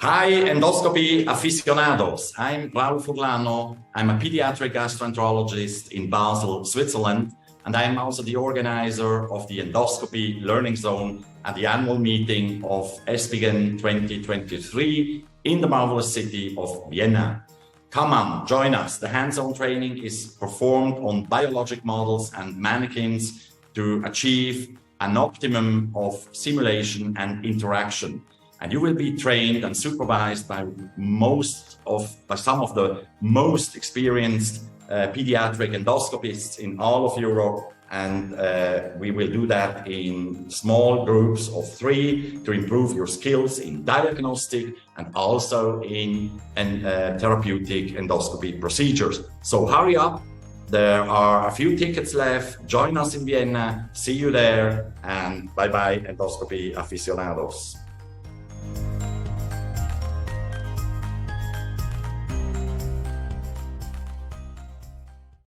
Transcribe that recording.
Hi, endoscopy aficionados. I'm Raoul Furlano. I'm a pediatric gastroenterologist in Basel, Switzerland, and I'm also the organizer of the Endoscopy Learning Zone at the annual meeting of ESPGHAN 2023 in the marvelous city of Vienna. Come on, join us. The hands-on training is performed on biologic models and mannequins to achieve an optimum of simulation and interaction. And you will be trained and supervised by some of the most experienced pediatric endoscopists in all of Europe. And we will do that in small groups of 3 to improve your skills in diagnostic and also in therapeutic endoscopy procedures. So hurry up. There are a few tickets left. Join us in Vienna. See you there. And bye-bye, endoscopy aficionados.